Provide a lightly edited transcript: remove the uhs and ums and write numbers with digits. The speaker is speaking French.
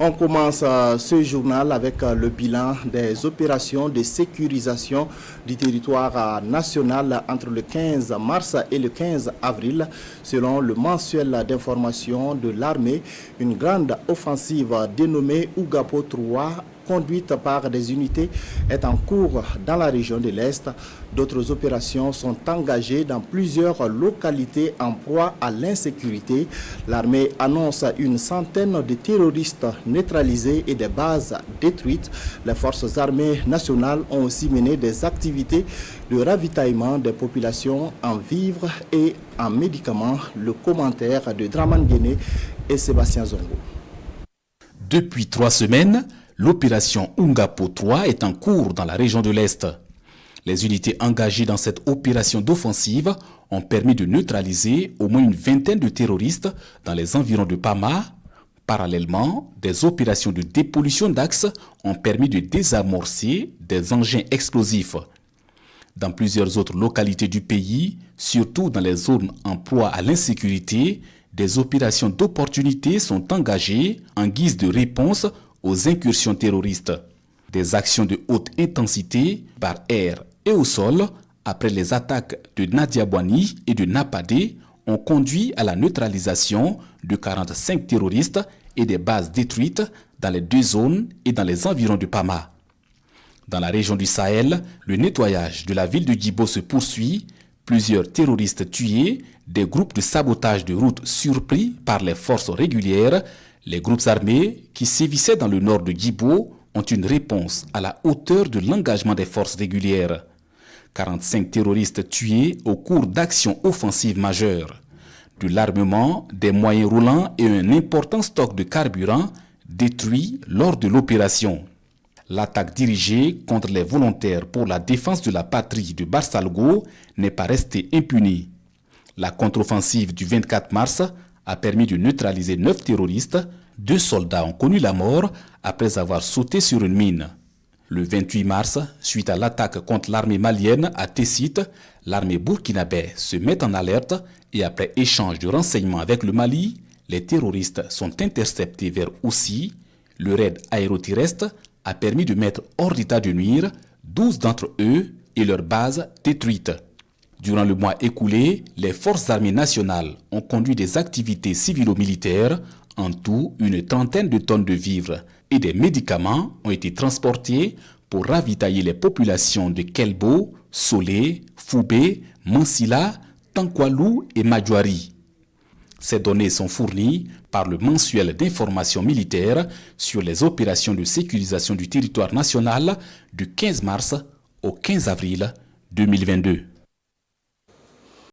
On commence ce journal avec le bilan des opérations de sécurisation du territoire national entre le 15 mars et le 15 avril. Selon le mensuel d'information de l'armée, une grande offensive dénommée Ougapo 3, conduite par des unités, est en cours dans la région de l'Est. D'autres opérations sont engagées dans plusieurs localités en proie à l'insécurité. L'armée annonce une centaine de terroristes neutralisés et des bases détruites. Les forces armées nationales ont aussi mené des activités de ravitaillement des populations en vivres et en médicaments. Le commentaire de Draman Guéné et Sébastien Zongo. Depuis 3 semaines, l'opération Ougapo 3 est en cours dans la région de l'Est. Les unités engagées dans cette opération d'offensive ont permis de neutraliser au moins une vingtaine de terroristes dans les environs de Pama. Parallèlement, des opérations de dépollution d'axes ont permis de désamorcer des engins explosifs. Dans plusieurs autres localités du pays, surtout dans les zones en proie à l'insécurité, des opérations d'opportunité sont engagées en guise de réponse aux incursions terroristes. Des actions de haute intensité par air et au sol, après les attaques de Nadiabouani et de Napadé, ont conduit à la neutralisation de 45 terroristes et des bases détruites dans les 2 zones et dans les environs de Pama. Dans la région du Sahel, le nettoyage de la ville de Djibo se poursuit. Plusieurs terroristes tués, des groupes de sabotage de routes surpris par les forces régulières. Les groupes armés qui sévissaient dans le nord de Djibo ont une réponse à la hauteur de l'engagement des forces régulières. 45 terroristes tués au cours d'actions offensives majeures. De l'armement, des moyens roulants et un important stock de carburant détruits lors de l'opération. L'attaque dirigée contre les volontaires pour la défense de la patrie de Barsalgo n'est pas restée impunie. La contre-offensive du 24 mars a permis de neutraliser 9 terroristes. 2 soldats ont connu la mort après avoir sauté sur une mine. Le 28 mars, suite à l'attaque contre l'armée malienne à Tessit, l'armée burkinabé se met en alerte et après échange de renseignements avec le Mali, les terroristes sont interceptés vers Oussi. Le raid aéroterrestre a permis de mettre hors d'état de nuire 12 d'entre eux et leurs bases détruites. Durant le mois écoulé, les forces armées nationales ont conduit des activités civilo-militaires. En tout, une trentaine de tonnes de vivres et des médicaments ont été transportés pour ravitailler les populations de Kelbo, Solé, Foubé, Mansila, Tankwalou et Madjouari. Ces données sont fournies par le mensuel d'information militaire sur les opérations de sécurisation du territoire national du 15 mars au 15 avril 2022.